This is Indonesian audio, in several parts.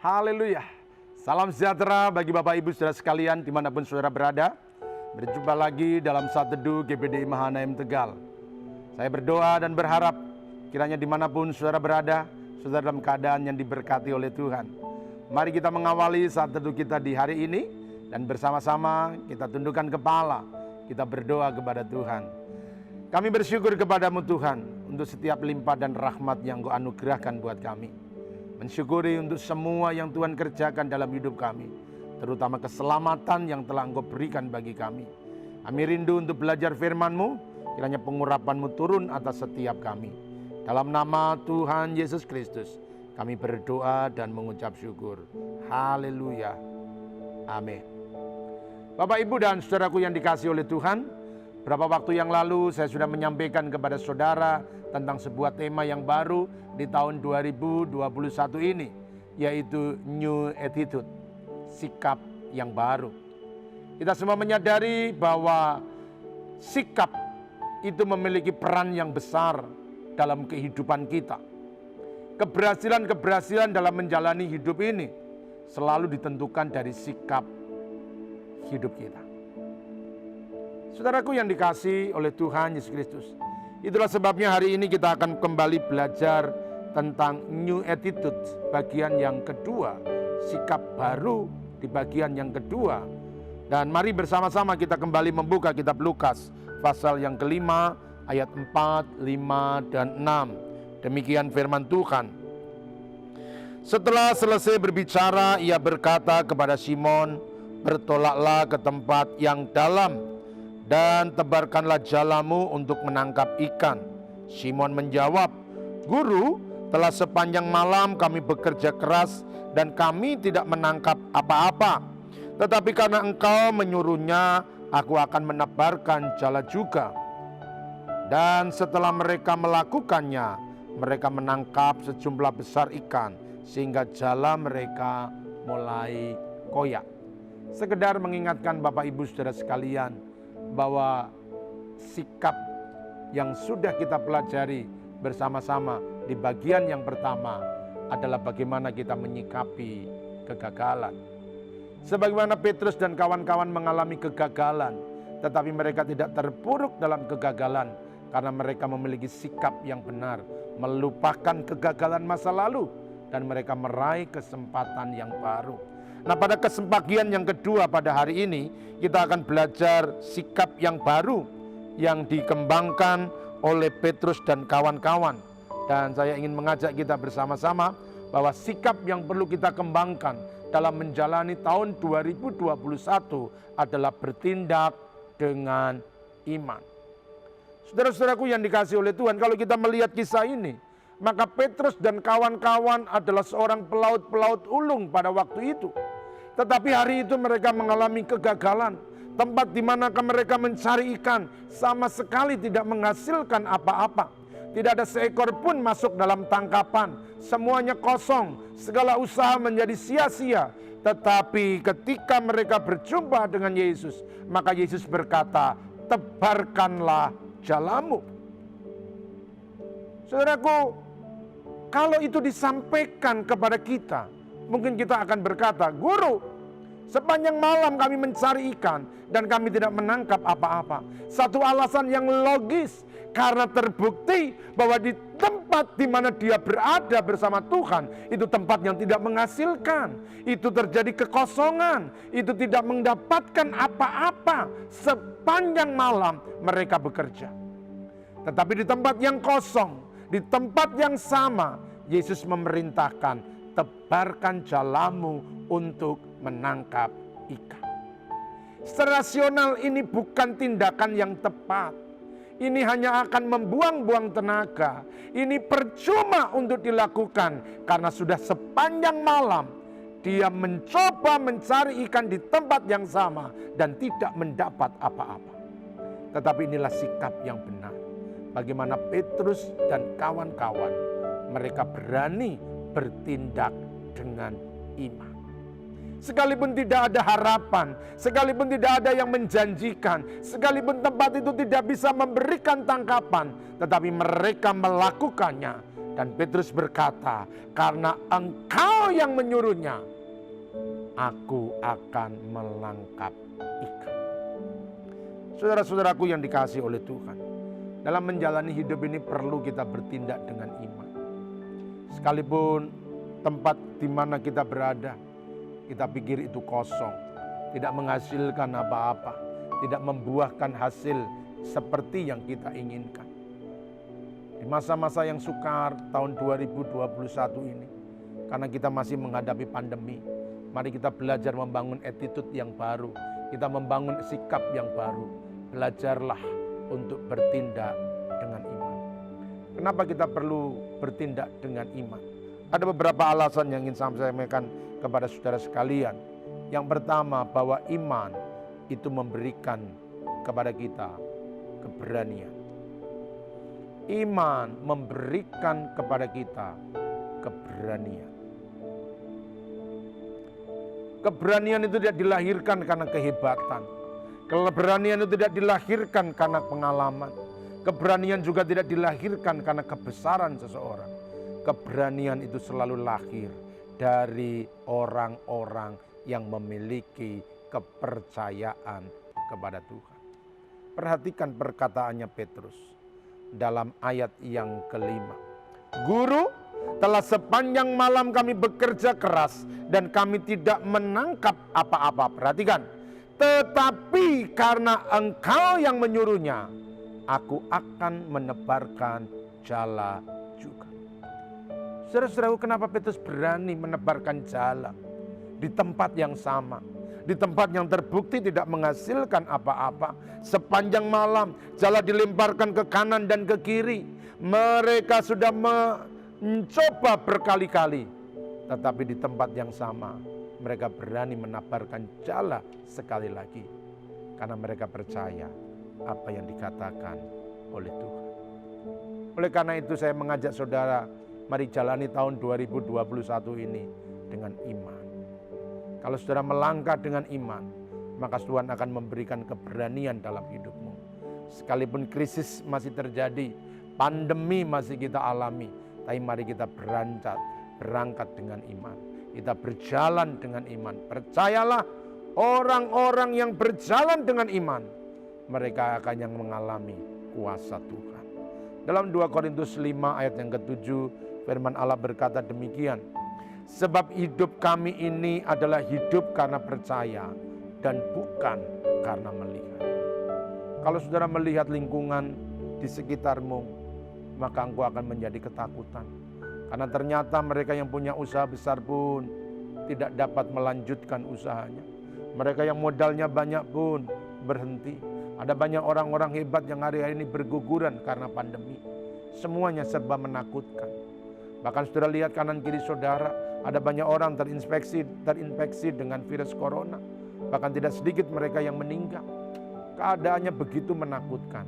Haleluya. Salam sejahtera bagi Bapak Ibu Saudara sekalian dimanapun saudara berada. Berjumpa lagi dalam Saat Teduh GBDI Mahanaim Tegal. Saya berdoa dan berharap kiranya dimanapun saudara berada, saudara dalam keadaan yang diberkati oleh Tuhan. Mari kita mengawali Saat Teduh kita di hari ini, dan bersama-sama kita tundukkan kepala, kita berdoa kepada Tuhan. Kami bersyukur kepadamu Tuhan untuk setiap limpah dan rahmat yang Kau anugerahkan buat kami. Mensyukuri untuk semua yang Tuhan kerjakan dalam hidup kami, terutama keselamatan yang telah Engkau berikan bagi kami. Kami rindu untuk belajar firman-Mu, kiranya pengurapan-Mu turun atas setiap kami. Dalam nama Tuhan Yesus Kristus, kami berdoa dan mengucap syukur. Haleluya. Amin. Bapak, Ibu, dan saudaraku yang dikasihi oleh Tuhan, beberapa waktu yang lalu saya sudah menyampaikan kepada saudara tentang sebuah tema yang baru di tahun 2021 ini, yaitu New Attitude, sikap yang baru. Kita semua menyadari bahwa sikap itu memiliki peran yang besar dalam kehidupan kita. Keberhasilan dalam menjalani hidup ini selalu ditentukan dari sikap hidup kita. Saudaraku yang dikasihi oleh Tuhan Yesus Kristus, itulah sebabnya hari ini kita akan kembali belajar tentang New Attitude bagian yang kedua, sikap baru di bagian yang kedua. Dan mari bersama-sama kita kembali membuka kitab Lukas pasal yang kelima ayat 4, 5, dan 6. Demikian firman Tuhan. Setelah selesai berbicara, ia berkata kepada Simon, "Bertolaklah ke tempat yang dalam dan tebarkanlah jalamu untuk menangkap ikan." Simon menjawab, "Guru, telah sepanjang malam kami bekerja keras dan kami tidak menangkap apa-apa. Tetapi karena Engkau menyuruhnya, aku akan menebarkan jala juga." Dan setelah mereka melakukannya, mereka menangkap sejumlah besar ikan sehingga jala mereka mulai koyak. Sekedar mengingatkan Bapak Ibu Saudara sekalian bahwa sikap yang sudah kita pelajari bersama-sama di bagian yang pertama adalah bagaimana kita menyikapi kegagalan. Sebagaimana Petrus dan kawan-kawan mengalami kegagalan, tetapi mereka tidak terpuruk dalam kegagalan karena mereka memiliki sikap yang benar, melupakan kegagalan masa lalu, dan mereka meraih kesempatan yang baru. Nah, pada kesempatan yang kedua pada hari ini, kita akan belajar sikap yang baru yang dikembangkan oleh Petrus dan kawan-kawan. Dan saya ingin mengajak kita bersama-sama bahwa sikap yang perlu kita kembangkan dalam menjalani tahun 2021 adalah bertindak dengan iman. Saudara-saudaraku yang dikasihi oleh Tuhan, kalau kita melihat kisah ini, maka Petrus dan kawan-kawan adalah seorang pelaut-pelaut ulung pada waktu itu. Tetapi hari itu mereka mengalami kegagalan. Tempat di mana mereka mencari ikan sama sekali tidak menghasilkan apa-apa. Tidak ada seekor pun masuk dalam tangkapan. Semuanya kosong. Segala usaha menjadi sia-sia. Tetapi ketika mereka berjumpa dengan Yesus, maka Yesus berkata, "Tebarkanlah jalamu." Saudaraku, kalau itu disampaikan kepada kita, mungkin kita akan berkata, "Guru, sepanjang malam kami mencari ikan dan kami tidak menangkap apa-apa." Satu alasan yang logis, karena terbukti bahwa di tempat di mana dia berada bersama Tuhan, itu tempat yang tidak menghasilkan. Itu terjadi kekosongan, itu tidak mendapatkan apa-apa. Sepanjang malam mereka bekerja. Tetapi di tempat yang kosong, di tempat yang sama, Yesus memerintahkan, "Tebarkan jalamu untuk menangkap ikan." Secara rasional ini bukan tindakan yang tepat. Ini hanya akan membuang-buang tenaga. Ini percuma untuk dilakukan karena sudah sepanjang malam dia mencoba mencari ikan di tempat yang sama dan tidak mendapat apa-apa. Tetapi inilah sikap yang benar. Bagaimana Petrus dan kawan-kawan, mereka berani bertindak dengan iman. Sekalipun tidak ada harapan, sekalipun tidak ada yang menjanjikan, sekalipun tempat itu tidak bisa memberikan tangkapan, tetapi mereka melakukannya Dan Petrus berkata, karena engkau yang menyuruhnya, aku akan melangkap ikan. Saudara-saudaraku yang dikasihi oleh Tuhan, dalam menjalani hidup ini perlu kita bertindak dengan iman. Sekalipun tempat di mana kita berada, kita pikir itu kosong, tidak menghasilkan apa-apa, tidak membuahkan hasil seperti yang kita inginkan. Di masa-masa yang sukar tahun 2021 ini, karena kita masih menghadapi pandemi, mari kita belajar membangun attitude yang baru, kita membangun sikap yang baru. Belajarlah untuk bertindak dengan iman. Kenapa kita perlu bertindak dengan iman? Ada beberapa alasan yang ingin saya sampaikan kepada saudara sekalian. Yang pertama, bahwa iman itu memberikan kepada kita keberanian. Iman memberikan kepada kita keberanian. Keberanian itu tidak dilahirkan karena kehebatan. Keberanian itu tidak dilahirkan karena pengalaman. Keberanian juga tidak dilahirkan karena kebesaran seseorang. Keberanian itu selalu lahir dari orang-orang yang memiliki kepercayaan kepada Tuhan. Perhatikan perkataannya Petrus dalam ayat yang kelima. Guru, telah sepanjang malam kami bekerja keras dan kami tidak menangkap apa-apa. Perhatikan. Tetapi karena engkau yang menyuruhnya, aku akan menebarkan jala juga. Saudara-saudaraku, kenapa Petrus berani menebarkan jala di tempat yang sama, di tempat yang terbukti tidak menghasilkan apa-apa? Sepanjang malam jala dilemparkan ke kanan dan ke kiri. Mereka sudah mencoba berkali-kali, tetapi di tempat yang sama mereka berani menabarkan jala sekali lagi. Karena mereka percaya apa yang dikatakan oleh Tuhan. Oleh karena itu saya mengajak saudara, mari jalani tahun 2021 ini dengan iman. Kalau saudara melangkah dengan iman, maka Tuhan akan memberikan keberanian dalam hidupmu. Sekalipun krisis masih terjadi, pandemi masih kita alami, tapi mari kita berangkat dengan iman. Kita berjalan dengan iman. Percayalah, orang-orang yang berjalan dengan iman, mereka akan yang mengalami kuasa Tuhan. Dalam 2 Korintus 5 ayat yang ke-7, firman Allah berkata demikian. Sebab hidup kami ini adalah hidup karena percaya dan bukan karena melihat. Kalau saudara melihat lingkungan di sekitarmu, maka engkau akan menjadi ketakutan. Karena ternyata mereka yang punya usaha besar pun tidak dapat melanjutkan usahanya. Mereka yang modalnya banyak pun berhenti. Ada banyak orang-orang hebat yang hari-hari ini berguguran karena pandemi. Semuanya serba menakutkan. Bahkan saudara lihat kanan kiri saudara, ada banyak orang terinfeksi dengan virus corona. Bahkan tidak sedikit mereka yang meninggal. Keadaannya begitu menakutkan.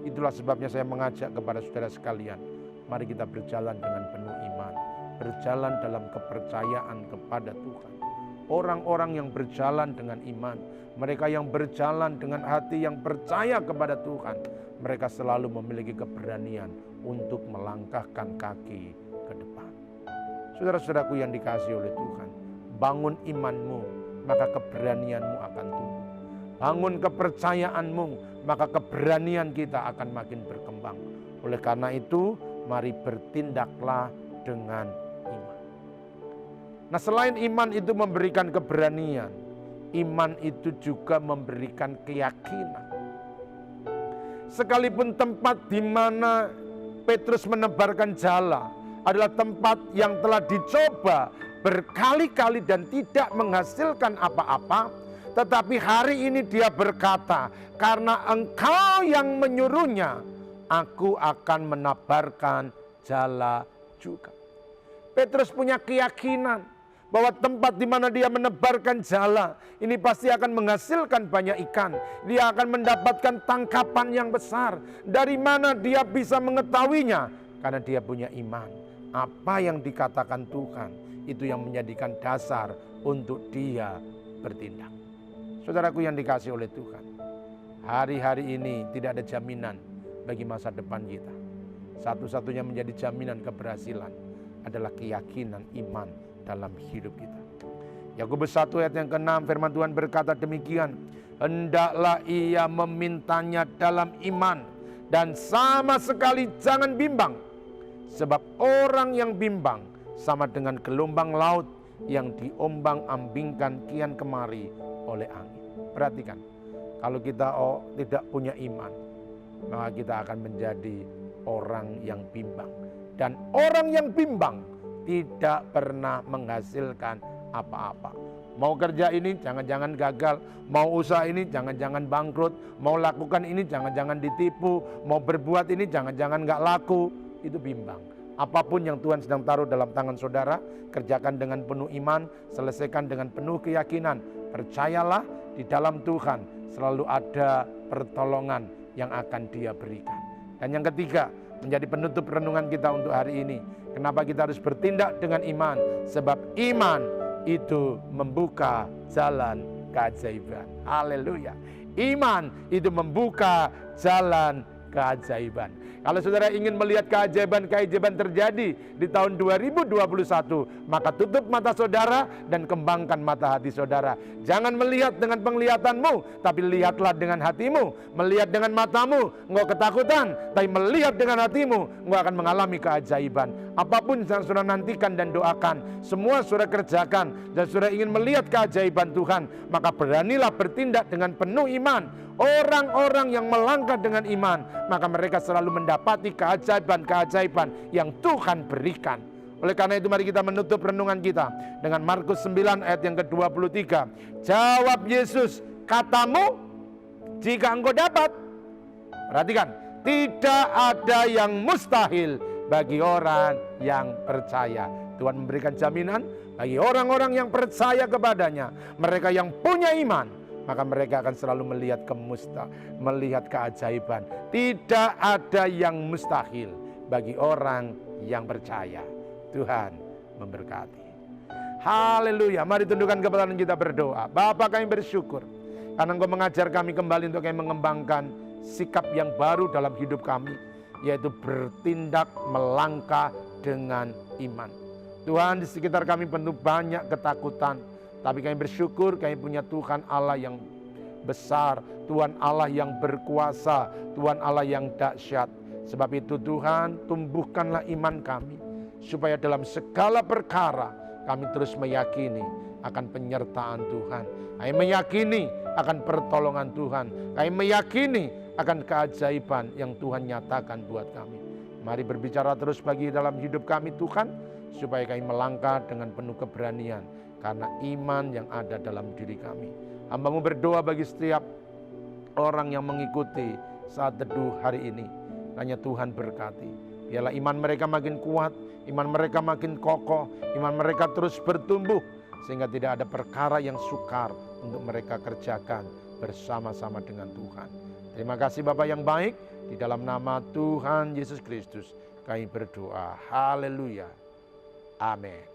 Itulah sebabnya saya mengajak kepada saudara sekalian, mari kita berjalan dengan penuh iman, berjalan dalam kepercayaan kepada Tuhan. Orang-orang yang berjalan dengan iman, mereka yang berjalan dengan hati yang percaya kepada Tuhan, mereka selalu memiliki keberanian untuk melangkahkan kaki ke depan. Saudara-saudaraku yang dikasihi oleh Tuhan, bangun imanmu, maka keberanianmu akan tumbuh. Bangun kepercayaanmu, maka keberanian kita akan makin berkembang. Oleh karena itu, mari bertindaklah dengan iman. Nah, selain iman itu memberikan keberanian, iman itu juga memberikan keyakinan. Sekalipun tempat di mana Petrus menebarkan jala adalah tempat yang telah dicoba berkali-kali dan tidak menghasilkan apa-apa, tetapi hari ini dia berkata, karena engkau yang menyuruhnya, aku akan menabarkan jala juga. Petrus punya keyakinan bahwa tempat di mana dia menebarkan jala ini pasti akan menghasilkan banyak ikan. Dia akan mendapatkan tangkapan yang besar. Dari mana dia bisa mengetahuinya? Karena dia punya iman. Apa yang dikatakan Tuhan itu yang menjadikan dasar untuk dia bertindak. Saudaraku yang dikasihi oleh Tuhan, hari-hari ini tidak ada jaminan bagi masa depan kita. Satu-satunya menjadi jaminan keberhasilan adalah keyakinan iman dalam hidup kita. Yakobus 1 ayat yang ke-6 firman Tuhan berkata demikian, hendaklah ia memintanya dalam iman dan sama sekali jangan bimbang. Sebab orang yang bimbang sama dengan gelombang laut yang diombang-ambingkan kian kemari oleh angin. Perhatikan, kalau kita tidak punya iman, maka kita akan menjadi orang yang bimbang. Dan orang yang bimbang tidak pernah menghasilkan apa-apa. Mau kerja ini jangan-jangan gagal, mau usaha ini jangan-jangan bangkrut, mau lakukan ini jangan-jangan ditipu, mau berbuat ini jangan-jangan gak laku. Itu bimbang. Apapun yang Tuhan sedang taruh dalam tangan saudara, kerjakan dengan penuh iman, selesaikan dengan penuh keyakinan. Percayalah di dalam Tuhan selalu ada pertolongan yang akan Dia berikan. Dan yang ketiga, menjadi penutup renungan kita untuk hari ini. Kenapa kita harus bertindak dengan iman? Sebab iman itu membuka jalan keajaiban. Haleluya. Iman itu membuka jalan keajaiban. Kalau saudara ingin melihat keajaiban-keajaiban terjadi di tahun 2021, maka tutup mata saudara dan kembangkan mata hati saudara. Jangan melihat dengan penglihatanmu, tapi lihatlah dengan hatimu. Melihat dengan matamu, engkau ketakutan, tapi melihat dengan hatimu, engkau akan mengalami keajaiban. Apapun yang saudara nantikan dan doakan, semua saudara kerjakan, dan saudara ingin melihat keajaiban Tuhan, maka beranilah bertindak dengan penuh iman. Orang-orang yang melangkah dengan iman, maka mereka selalu mendapati keajaiban-keajaiban yang Tuhan berikan. Oleh karena itu mari kita menutup renungan kita dengan Markus 9 ayat yang ke-23. Jawab Yesus, katamu jika engkau dapat. Perhatikan, tidak ada yang mustahil bagi orang yang percaya. Tuhan memberikan jaminan bagi orang-orang yang percaya kepadanya. Mereka yang punya iman, maka mereka akan selalu melihat keajaiban. Tidak ada yang mustahil bagi orang yang percaya. Tuhan memberkati. Haleluya. Mari tundukkan kepala dan kita berdoa. Bapa, kami bersyukur karena Engkau mengajar kami kembali untuk kami mengembangkan sikap yang baru dalam hidup kami, yaitu bertindak melangkah dengan iman. Tuhan, di sekitar kami penuh banyak ketakutan, tapi kami bersyukur kami punya Tuhan Allah yang besar, Tuhan Allah yang berkuasa, Tuhan Allah yang dahsyat. Sebab itu Tuhan, tumbuhkanlah iman kami, supaya dalam segala perkara kami terus meyakini akan penyertaan Tuhan. Kami meyakini akan pertolongan Tuhan. Kami meyakini akan keajaiban yang Tuhan nyatakan buat kami. Mari berbicara terus bagi dalam hidup kami Tuhan, supaya kami melangkah dengan penuh keberanian karena iman yang ada dalam diri kami. Hamba-Mu berdoa bagi setiap orang yang mengikuti saat teduh hari ini. Hanya Tuhan berkati. Biarlah iman mereka makin kuat, iman mereka makin kokoh, iman mereka terus bertumbuh, sehingga tidak ada perkara yang sukar untuk mereka kerjakan bersama-sama dengan Tuhan. Terima kasih Bapa yang baik, di dalam nama Tuhan Yesus Kristus kami berdoa. Haleluya. Amin.